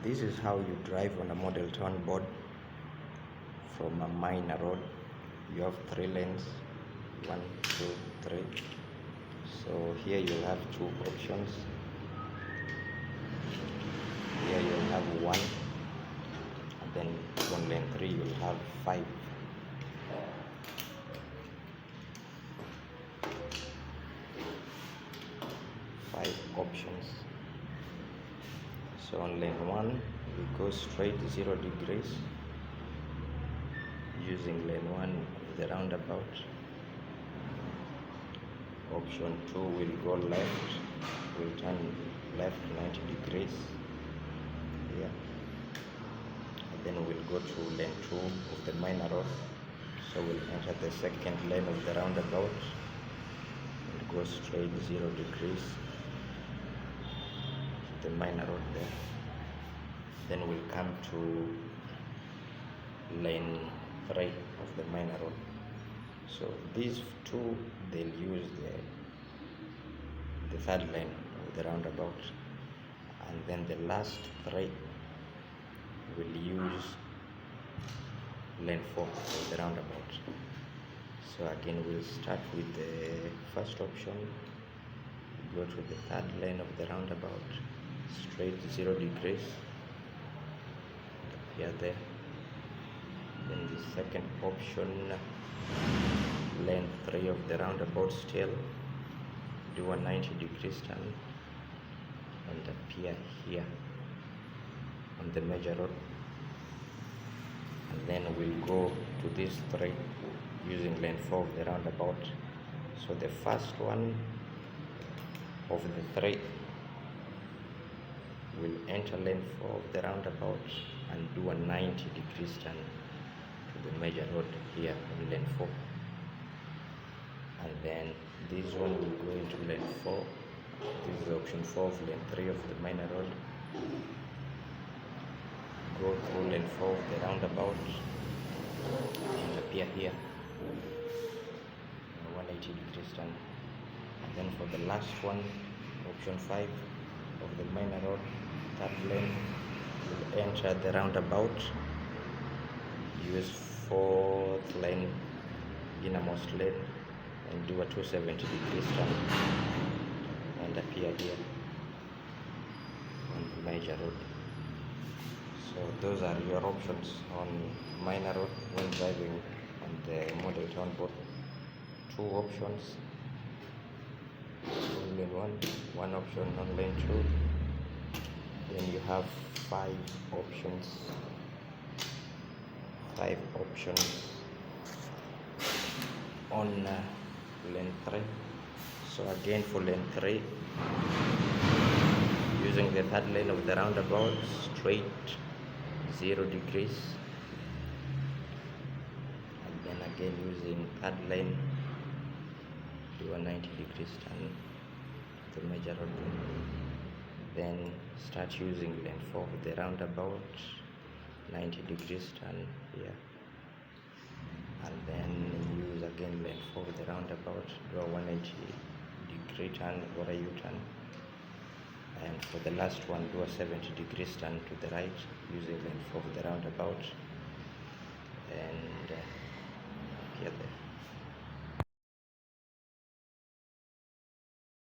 This is how you drive on a model town board from a minor road. You have 3 lanes, 1, 2, 3. So here you'll have 2 options. Here you'll have 1, and then on lane 3 you'll have 5. Options. So on lane 1 we go straight 0 degrees using lane 1 the roundabout. Option 2 will go left, we'll turn left 90 degrees here, and then we'll go to lane 2 of the minor road. So we'll enter the second lane of the roundabout and go straight 0 degrees, the minor road there. Then we'll come to lane 3 of the minor road. So these 2, they'll use the third lane of the roundabout, and then the last 3 will use lane 4 of the roundabout. So again, we'll start with the first option, go to the third lane of the roundabout, straight 0 degrees, appear there. Then the second option, lane 3 of the roundabout, still do a 90 degrees turn and appear here on the major road. And then we'll go to these 3 using lane 4 of the roundabout. So the first one of the 3 will enter lane 4 of the roundabout and do a 90 degrees turn to the major road here on lane 4. And then this one will go into lane 4. This is option 4 of lane 3 of the minor road. Go through lane 4 of the roundabout and appear here, 180 degrees turn. And then for the last one, option 5 of the minor road, third lane, will enter the roundabout, use 4th lane, innermost lane, and do a 270 degrees turn and appear here on the major road. So those are your options on minor road when driving on the model town board. 2 options on lane 1 option on lane 2. Then you have 5 options on lane 3. So again, for lane 3, using the third lane of the roundabout, straight 0 degrees, and then again using third lane, do a 90 degrees turn to the major road. Then start using lane 4 of the roundabout, 90 degrees turn here, and then use again lane 4 of the roundabout, do a 180 degree turn or a U-turn, and for the last one, do a 70 degrees turn to the right using lane 4 of the roundabout, and here there.